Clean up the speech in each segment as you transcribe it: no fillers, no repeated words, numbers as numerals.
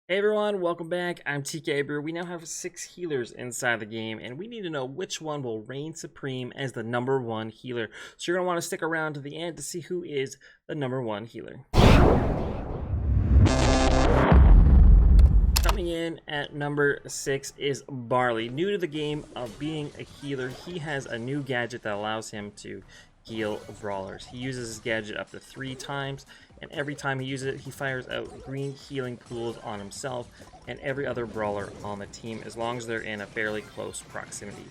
Hey everyone, welcome back. I'm TKA Brew. We now have 6 healers inside the game, and we need to know which one will reign supreme as the #1 healer. So you're going to want to stick around to the end to see who is the #1 healer. Coming in at number 6 is Barley. New to the game of being a healer, he has a new gadget that allows him to heal brawlers. He uses his gadget up to 3 times, and every time he uses it, he fires out green healing pools on himself and every other brawler on the team, as long as they're in a fairly close proximity.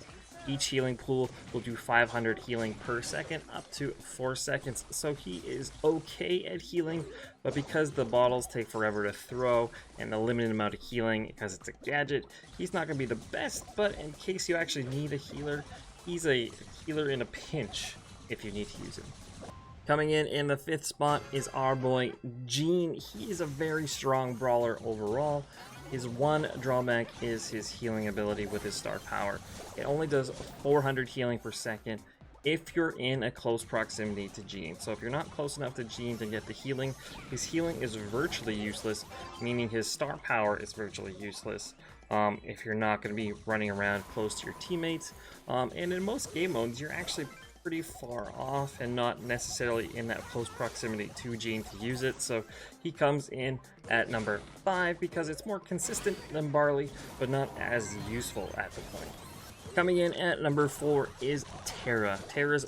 Each healing pool will do 500 healing per second, up to 4 seconds, so he is okay at healing, but because the bottles take forever to throw and the limited amount of healing, because it's a gadget, he's not going to be the best, but in case you actually need a healer, he's a healer in a pinch if you need to use him. Coming in the 5th spot is our boy Gene. He is a very strong brawler overall. His one drawback is his healing ability with his star power. It only does 400 healing per second if you're in a close proximity to Gene. So if you're not close enough to Gene to get the healing, his healing is virtually useless, meaning his star power is virtually useless. If you're not going to be running around close to your teammates. And in most game modes, you're actually pretty far off and not necessarily in that close proximity to Gene to use it, so he comes in at number 5 because it's more consistent than Barley, but not as useful at the point. Coming in at number 4 is Tara. Tara's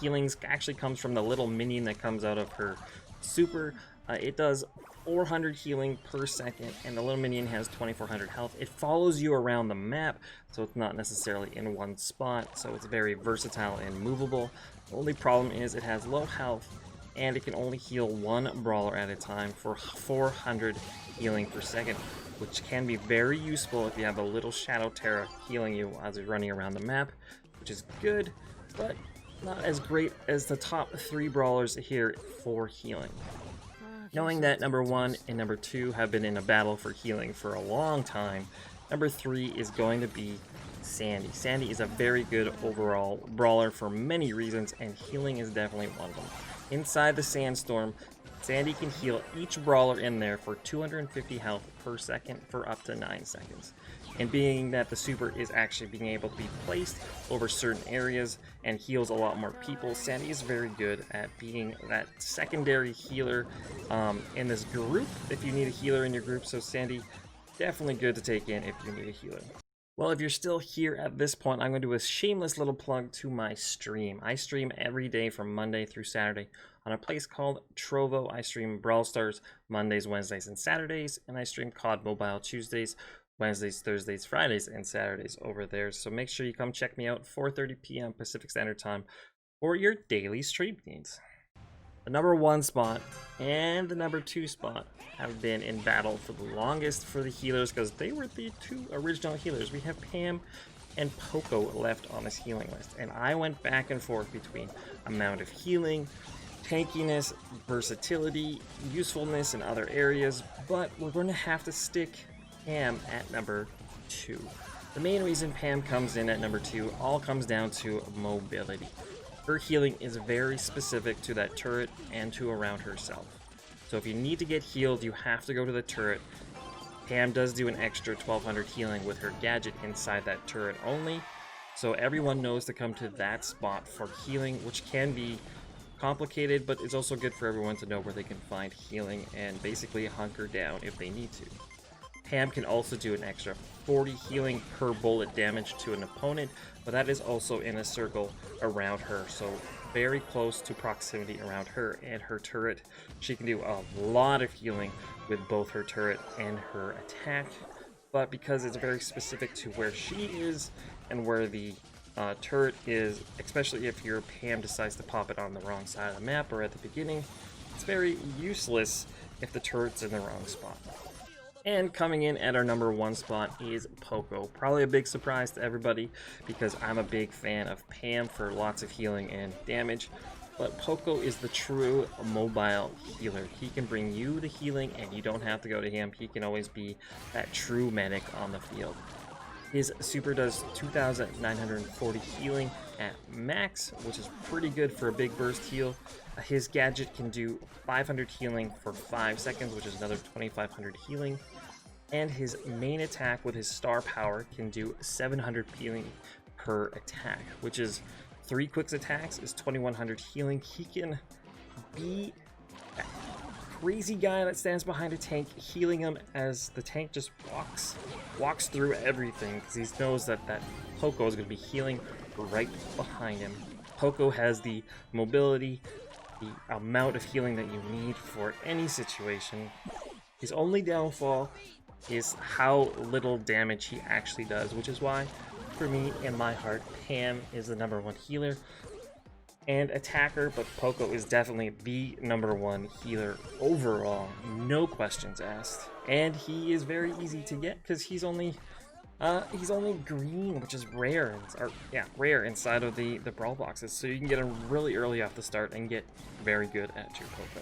healings actually comes from the little minion that comes out of her super. It does 400 healing per second, and the little minion has 2400 health. It follows you around the map, so it's not necessarily in one spot, so it's very versatile and movable. The only problem is it has low health, and it can only heal one brawler at a time for 400 healing per second, which can be very useful if you have a little Shadow Tara healing you as you're running around the map, which is good, but not as great as the top 3 brawlers here for healing. Knowing that number 1 and number 2 have been in a battle for healing for a long time, number 3 is going to be Sandy. Sandy is a very good overall brawler for many reasons, and healing is definitely one of them. Inside the Sandstorm, Sandy can heal each brawler in there for 250 health per second for up to 9 seconds. And being that the super is actually being able to be placed over certain areas and heals a lot more people, Sandy is very good at being that secondary healer in this group if you need a healer in your group. So Sandy, definitely good to take in if you need a healer. Well, if you're still here at this point, I'm going to do a shameless little plug to my stream. I stream every day from Monday through Saturday on a place called Trovo. I stream Brawl Stars Mondays, Wednesdays, and Saturdays, and I stream COD Mobile Tuesdays, Wednesdays, Thursdays, Fridays, and Saturdays over there. So make sure you come check me out 4:30 p.m. Pacific Standard Time for your daily stream needs. The number 1 spot and the number 2 spot have been in battle for the longest for the healers because they were the 2 original healers. We have Pam and Poco left on this healing list, and I went back and forth between amount of healing, tankiness, versatility, usefulness in other areas, but we're going to have to stick Pam at number 2. The main reason Pam comes in at number 2 all comes down to mobility. Her healing is very specific to that turret and to around herself. So if you need to get healed, you have to go to the turret. Pam does do an extra 1200 healing with her gadget inside that turret only. So everyone knows to come to that spot for healing, which can be complicated, but it's also good for everyone to know where they can find healing and basically hunker down if they need to. Pam can also do an extra 40 healing per bullet damage to an opponent, but that is also in a circle around her, so very close to proximity around her and her turret. She can do a lot of healing with both her turret and her attack, but because it's very specific to where she is and where the turret is, especially if your Pam decides to pop it on the wrong side of the map or at the beginning, it's very useless if the turret's in the wrong spot. And coming in at our number 1 spot is Poco. Probably a big surprise to everybody because I'm a big fan of Pam for lots of healing and damage. But Poco is the true mobile healer. He can bring you the healing and you don't have to go to him. He can always be that true medic on the field. His super does 2,940 healing at max, which is pretty good for a big burst heal. His gadget can do 500 healing for 5 seconds, which is another 2,500 healing. and his main attack with his star power can do 700 healing per attack, which is 3 quick attacks is 2100 healing. He can be that crazy guy that stands behind a tank, healing him as the tank just walks through everything, because he knows that Poco is going to be healing right behind him. Poco has the mobility, the amount of healing that you need for any situation. His only downfall is how little damage he actually does, which is why, for me, in my heart, Pam is the #1 healer and attacker, but Poco is definitely the #1 healer overall, no questions asked. And he is very easy to get because he's only green, which is rare, rare inside of the Brawl boxes, so you can get him really early off the start and get very good at your Poco.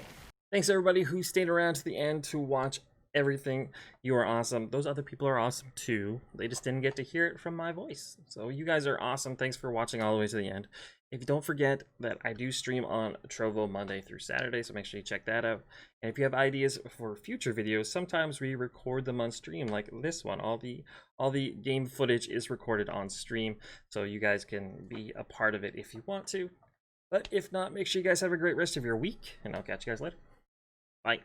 Thanks everybody who stayed around to the end to watch everything. You are awesome. Those other people are awesome too. They just didn't get to hear it from my voice. So you guys are awesome. Thanks for watching all the way to the end. If you don't forget that I do stream on Trovo Monday through Saturday, so make sure you check that out. And if you have ideas for future videos, sometimes we record them on stream, like this one. All the game footage is recorded on stream, so you guys can be a part of it if you want to. But if not, make sure you guys have a great rest of your week, and I'll catch you guys later. Bye.